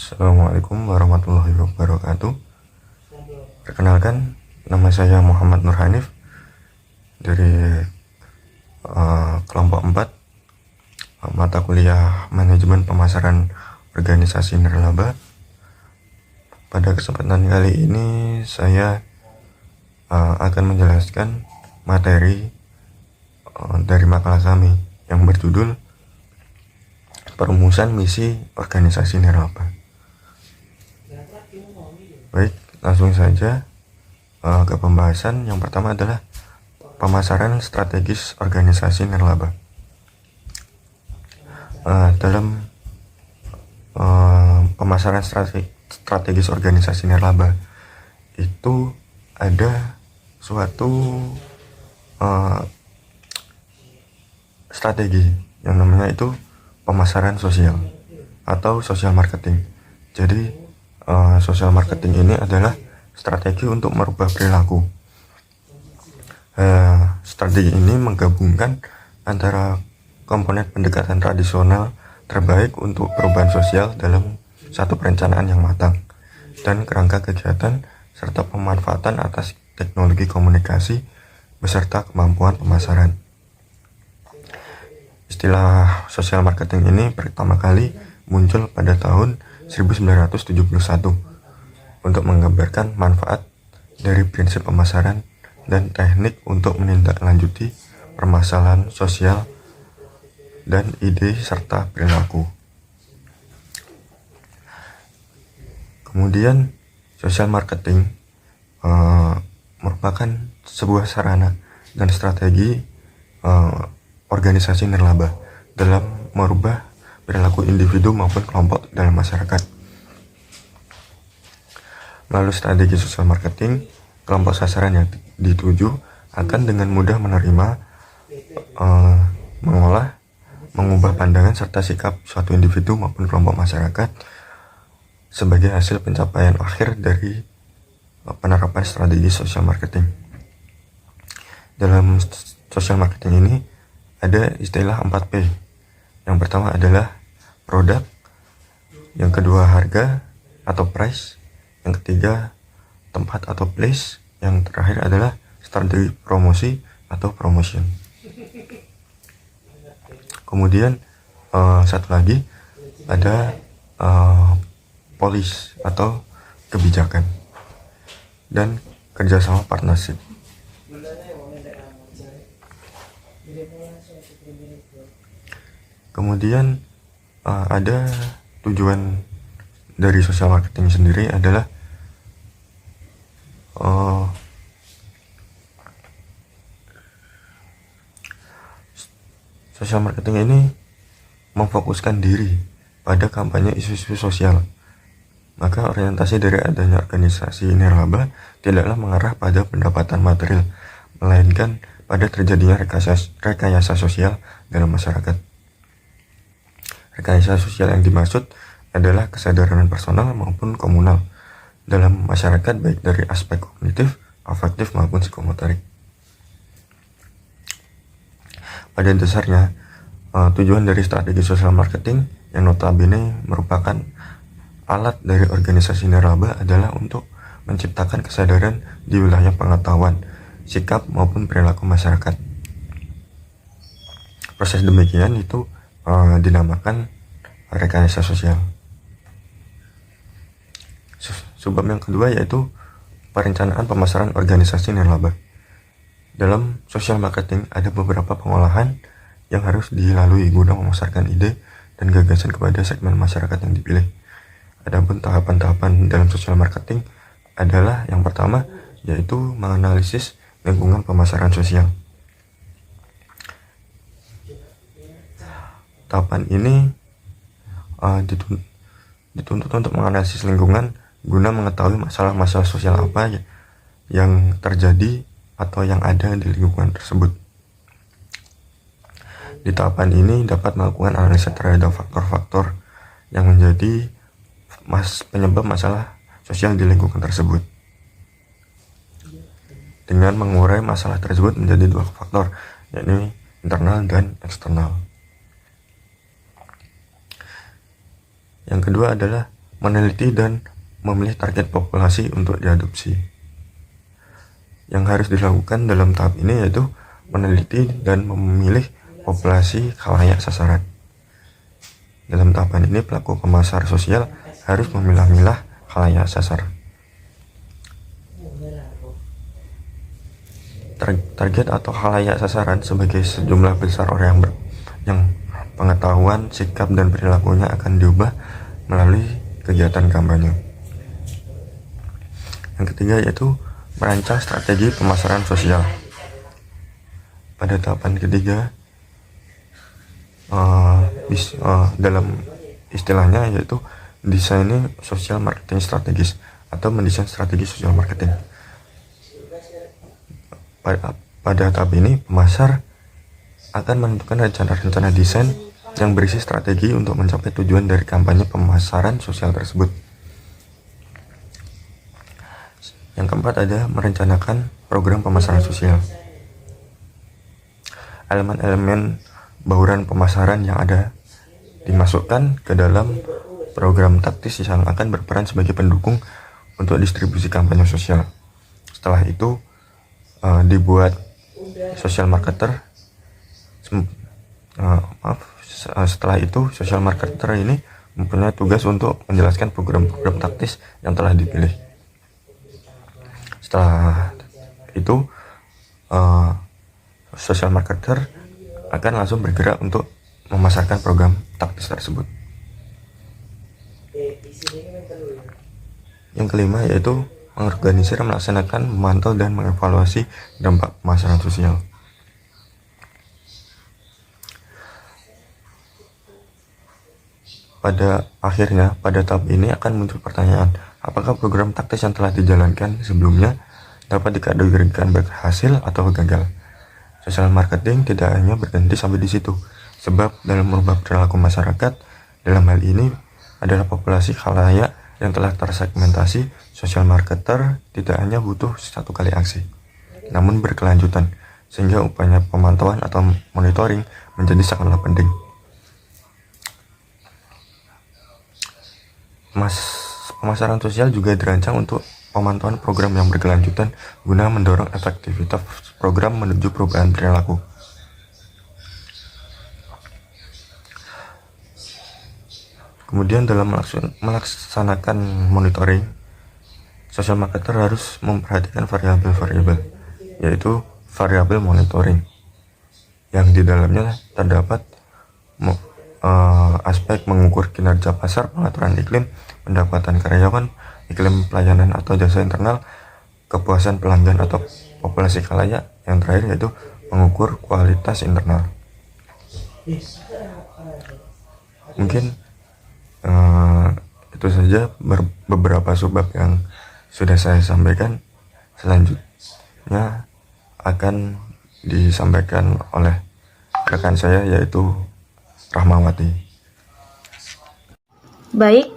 Assalamualaikum warahmatullahi wabarakatuh. Perkenalkan, nama saya Muhammad Nur Hanif dari kelompok 4 mata kuliah Manajemen Pemasaran Organisasi Nirlaba. Pada kesempatan kali ini saya akan menjelaskan materi dari makalah kami yang berjudul Perumusan Misi Organisasi Nirlaba. Baik, langsung saja ke pembahasan. Yang pertama adalah pemasaran strategis organisasi nirlaba. Dalam pemasaran strategis organisasi nirlaba itu ada suatu strategi yang namanya itu pemasaran sosial atau social marketing. Jadi social marketing ini adalah strategi untuk merubah perilaku. Strategi ini menggabungkan antara komponen pendekatan tradisional terbaik untuk perubahan sosial dalam satu perencanaan yang matang dan kerangka kegiatan serta pemanfaatan atas teknologi komunikasi beserta kemampuan pemasaran. Istilah social marketing ini pertama kali muncul pada tahun 1971 untuk menggambarkan manfaat dari prinsip pemasaran dan teknik untuk menindaklanjuti permasalahan sosial dan ide serta perilaku. Kemudian social marketing merupakan sebuah sarana dan strategi organisasi nirlaba dalam merubah perilaku individu maupun kelompok dalam masyarakat. Melalui strategi social marketing, kelompok sasaran yang dituju akan dengan mudah menerima, mengolah, mengubah pandangan serta sikap suatu individu maupun kelompok masyarakat sebagai hasil pencapaian akhir dari penerapan strategi social marketing. Dalam social marketing ini ada istilah 4P. Yang pertama adalah produk, yang kedua harga atau price, yang ketiga tempat atau place, yang terakhir adalah strategi promosi atau promotion. Kemudian satu lagi ada policy atau kebijakan dan kerjasama partnership. Kemudian ada tujuan dari social marketing sendiri adalah social marketing ini memfokuskan diri pada kampanye isu-isu sosial. Maka orientasi dari adanya organisasi nirlaba tidaklah mengarah pada pendapatan material, melainkan pada terjadinya rekayasa sosial dalam masyarakat. Rekayasa sosial yang dimaksud adalah kesadaran personal maupun komunal dalam masyarakat, baik dari aspek kognitif, afektif maupun psikomotorik. Pada dasarnya, tujuan dari strategi social marketing yang notabene merupakan alat dari organisasi nirlaba adalah untuk menciptakan kesadaran di wilayah pengetahuan, sikap maupun perilaku masyarakat. Proses demikian itu dinamakan rekayasa sosial. Sebab yang kedua yaitu perencanaan pemasaran organisasi nirlaba. Dalam social marketing ada beberapa pengolahan yang harus dilalui guna memasarkan ide dan gagasan kepada segmen masyarakat yang dipilih. Adapun tahapan-tahapan dalam social marketing adalah yang pertama yaitu menganalisis lingkungan pemasaran sosial. Tahapan ini dituntut untuk menganalisis lingkungan guna mengetahui masalah-masalah sosial apa yang terjadi atau yang ada di lingkungan tersebut. Di tahapan ini dapat melakukan analisa terhadap faktor-faktor yang menjadi penyebab masalah sosial di lingkungan tersebut, dengan mengurai masalah tersebut menjadi dua faktor, yakni internal dan eksternal. Yang kedua adalah meneliti dan memilih target populasi untuk diadopsi. Yang harus dilakukan dalam tahap ini yaitu meneliti dan memilih populasi khalayak sasaran. Dalam tahapan ini, pelaku pemasar sosial harus memilah-milah khalayak sasar. Target atau khalayak sasaran sebagai sejumlah besar orang yang pengetahuan, sikap, dan perilakunya akan diubah melalui kegiatan kampanye. Yang ketiga yaitu merancang strategi pemasaran sosial. Pada tahapan ketiga, dalam istilahnya yaitu desain social marketing strategis atau mendesain strategi social marketing. Pada tahap ini, pemasar akan menentukan rencana-rencana desain yang berisi strategi untuk mencapai tujuan dari kampanye pemasaran sosial tersebut. Yang keempat ada merencanakan program pemasaran sosial. Elemen-elemen bauran pemasaran yang ada dimasukkan ke dalam program taktis yang akan berperan sebagai pendukung untuk distribusi kampanye sosial. Setelah itu dibuat social marketer. Setelah itu social marketer ini mempunyai tugas untuk menjelaskan program-program taktis yang telah dipilih. Setelah itu social marketer akan langsung bergerak untuk memasarkan program taktis tersebut. Yang kelima yaitu mengorganisir, melaksanakan, memantau, dan mengevaluasi dampak pemasaran sosial. Pada akhirnya, pada tahap ini akan muncul pertanyaan, apakah program taktis yang telah dijalankan sebelumnya dapat dikategorikan berhasil atau gagal? Social marketing tidak hanya berhenti sampai di situ, sebab dalam merubah perilaku masyarakat, dalam hal ini adalah populasi khalayak yang telah tersegmentasi, social marketer tidak hanya butuh satu kali aksi, namun berkelanjutan, sehingga upaya pemantauan atau monitoring menjadi sangatlah penting. Pemasaran sosial juga dirancang untuk pemantauan program yang berkelanjutan guna mendorong efektivitas program menuju perubahan perilaku. Kemudian dalam melaksanakan monitoring, social marketer harus memperhatikan variabel-variabel, yaitu variabel monitoring, yang di dalamnya terdapat aspek mengukur kinerja pasar, pengaturan iklim, pendapatan karyawan, iklim pelayanan atau jasa internal, kepuasan pelanggan atau populasi khalayak. Yang terakhir yaitu mengukur kualitas internal. Mungkin itu saja beberapa subbab yang sudah saya sampaikan. Selanjutnya akan disampaikan oleh rekan saya yaitu Rahmawati. Baik,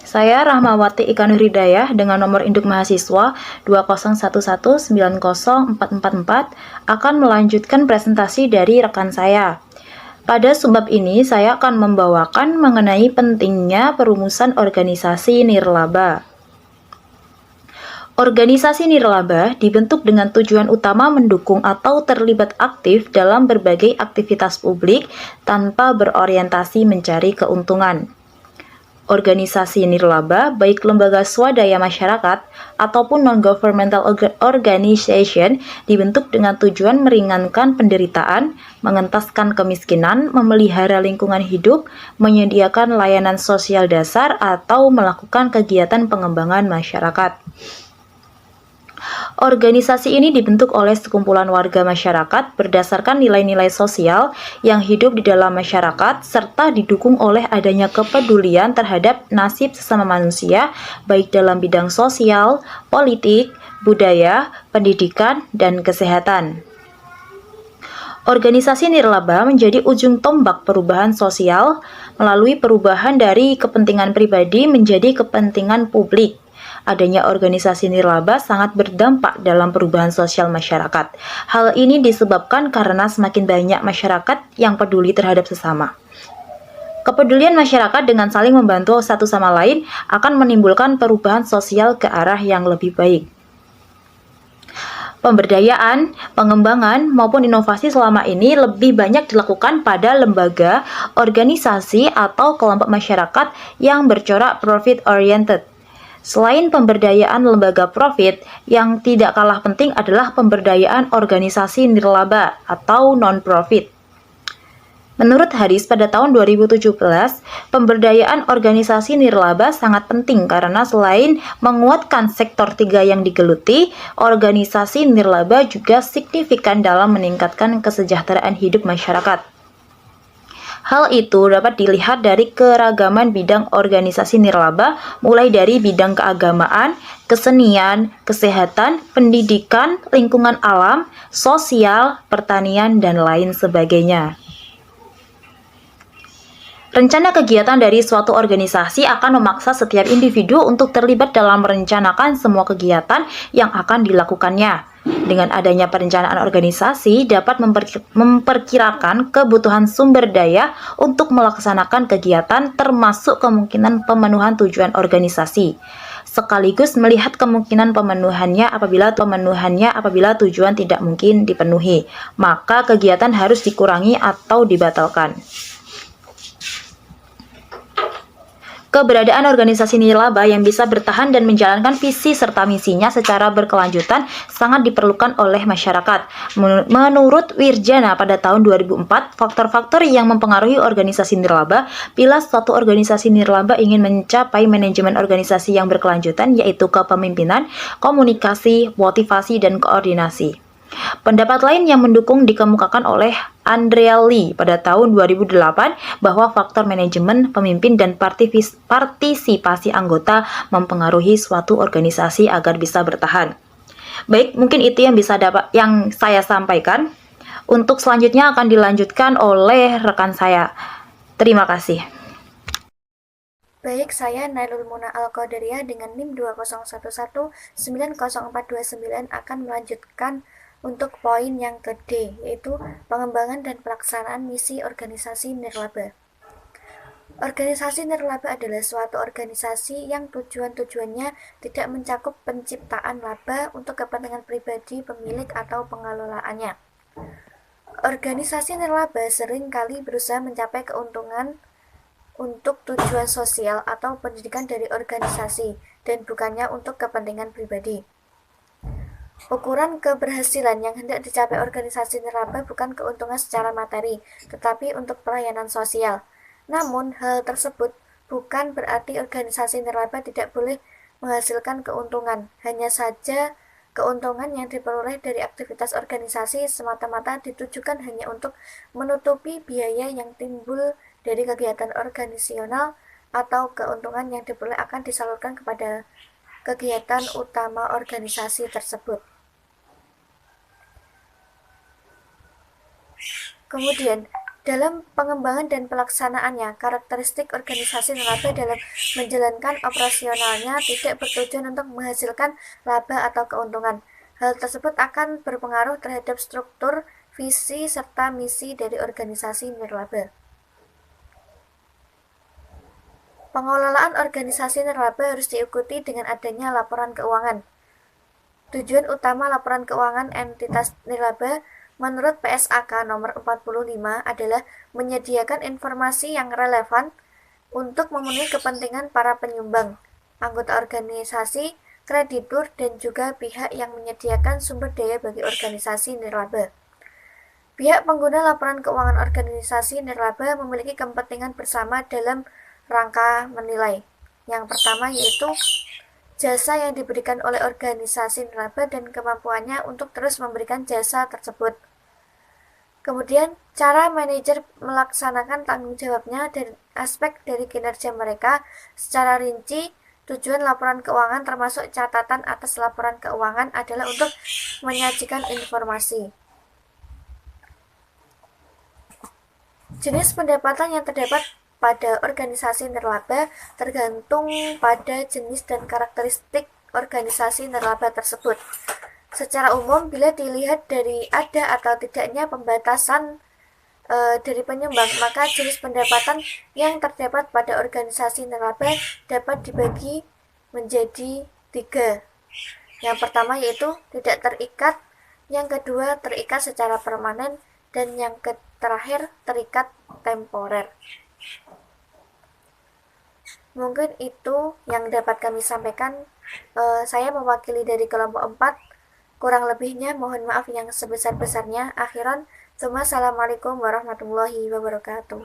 saya Rahmawati Ikanur Hidayah dengan nomor induk mahasiswa 201190444 akan melanjutkan presentasi dari rekan saya. Pada subbab ini, saya akan membawakan mengenai pentingnya perumusan organisasi nirlaba. Organisasi nirlaba dibentuk dengan tujuan utama mendukung atau terlibat aktif dalam berbagai aktivitas publik tanpa berorientasi mencari keuntungan. Organisasi nirlaba, baik lembaga swadaya masyarakat ataupun non-governmental organization, dibentuk dengan tujuan meringankan penderitaan, mengentaskan kemiskinan, memelihara lingkungan hidup, menyediakan layanan sosial dasar, atau melakukan kegiatan pengembangan masyarakat. Organisasi ini dibentuk oleh sekumpulan warga masyarakat berdasarkan nilai-nilai sosial yang hidup di dalam masyarakat serta didukung oleh adanya kepedulian terhadap nasib sesama manusia baik dalam bidang sosial, politik, budaya, pendidikan, dan kesehatan. Organisasi nirlaba menjadi ujung tombak perubahan sosial melalui perubahan dari kepentingan pribadi menjadi kepentingan publik. Adanya organisasi nirlaba sangat berdampak dalam perubahan sosial masyarakat. Hal ini disebabkan karena semakin banyak masyarakat yang peduli terhadap sesama. Kepedulian masyarakat dengan saling membantu satu sama lain akan menimbulkan perubahan sosial ke arah yang lebih baik. Pemberdayaan, pengembangan, maupun inovasi selama ini lebih banyak dilakukan pada lembaga, organisasi, atau kelompok masyarakat yang bercorak profit-oriented. Selain pemberdayaan lembaga profit, yang tidak kalah penting adalah pemberdayaan organisasi nirlaba atau non-profit. Menurut Haris pada tahun 2017, pemberdayaan organisasi nirlaba sangat penting karena selain menguatkan sektor 3 yang digeluti, organisasi nirlaba juga signifikan dalam meningkatkan kesejahteraan hidup masyarakat. Hal itu dapat dilihat dari keragaman bidang organisasi nirlaba, mulai dari bidang keagamaan, kesenian, kesehatan, pendidikan, lingkungan alam, sosial, pertanian, dan lain sebagainya. Rencana kegiatan dari suatu organisasi akan memaksa setiap individu untuk terlibat dalam merencanakan semua kegiatan yang akan dilakukannya. Dengan adanya perencanaan organisasi dapat memperkirakan kebutuhan sumber daya untuk melaksanakan kegiatan termasuk kemungkinan pemenuhan tujuan organisasi. Sekaligus melihat kemungkinan pemenuhannya apabila tujuan tidak mungkin dipenuhi, maka kegiatan harus dikurangi atau dibatalkan. Keberadaan organisasi nirlaba yang bisa bertahan dan menjalankan visi serta misinya secara berkelanjutan sangat diperlukan oleh masyarakat. Menurut Wirjana pada tahun 2004, faktor-faktor yang mempengaruhi organisasi nirlaba bila suatu organisasi nirlaba ingin mencapai manajemen organisasi yang berkelanjutan, yaitu kepemimpinan, komunikasi, motivasi, dan koordinasi. Pendapat lain yang mendukung dikemukakan oleh Andrea Lee pada tahun 2008 bahwa faktor manajemen, pemimpin, dan partisipasi anggota mempengaruhi suatu organisasi agar bisa bertahan. Baik, mungkin itu yang saya sampaikan. Untuk selanjutnya akan dilanjutkan oleh rekan saya. Terima kasih. Baik, saya Nailul Muna Al-Qadariyah dengan NIM 201190429 akan melanjutkan untuk poin yang ke D, yaitu pengembangan dan pelaksanaan misi organisasi nirlaba. Organisasi nirlaba adalah suatu organisasi yang tujuan-tujuannya tidak mencakup penciptaan laba untuk kepentingan pribadi, pemilik, atau pengelolaannya. Organisasi nirlaba sering kali berusaha mencapai keuntungan untuk tujuan sosial atau pendidikan dari organisasi dan bukannya untuk kepentingan pribadi. Ukuran keberhasilan yang hendak dicapai organisasi nirlaba bukan keuntungan secara materi, tetapi untuk pelayanan sosial. Namun, hal tersebut bukan berarti organisasi nirlaba tidak boleh menghasilkan keuntungan. Hanya saja, keuntungan yang diperoleh dari aktivitas organisasi semata-mata ditujukan hanya untuk menutupi biaya yang timbul dari kegiatan organisasional atau keuntungan yang diperoleh akan disalurkan kepada kegiatan utama organisasi tersebut. Kemudian, dalam pengembangan dan pelaksanaannya, karakteristik organisasi nirlaba dalam menjalankan operasionalnya tidak bertujuan untuk menghasilkan laba atau keuntungan. Hal tersebut akan berpengaruh terhadap struktur, visi, serta misi dari organisasi nirlaba. Pengelolaan organisasi nirlaba harus diikuti dengan adanya laporan keuangan. Tujuan utama laporan keuangan entitas nirlaba menurut PSAK nomor 45 adalah menyediakan informasi yang relevan untuk memenuhi kepentingan para penyumbang, anggota organisasi, kreditur, dan juga pihak yang menyediakan sumber daya bagi organisasi nirlaba. Pihak pengguna laporan keuangan organisasi nirlaba memiliki kepentingan bersama dalam rangka menilai. Yang pertama yaitu jasa yang diberikan oleh organisasi nirlaba dan kemampuannya untuk terus memberikan jasa tersebut. Kemudian, cara manajer melaksanakan tanggung jawabnya dan aspek dari kinerja mereka secara rinci. Tujuan laporan keuangan termasuk catatan atas laporan keuangan adalah untuk menyajikan informasi. Jenis pendapatan yang terdapat pada organisasi nirlaba tergantung pada jenis dan karakteristik organisasi nirlaba tersebut. Secara umum, bila dilihat dari ada atau tidaknya pembatasan dari penyumbang, maka jenis pendapatan yang terdapat pada organisasi nirlaba dapat dibagi menjadi 3. Yang pertama yaitu tidak terikat, yang kedua terikat secara permanen, dan yang terakhir terikat temporer. Mungkin itu yang dapat kami sampaikan. Saya mewakili dari kelompok 4. Kurang lebihnya mohon maaf yang sebesar-besarnya. Akhiran, assalamualaikum warahmatullahi wabarakatuh.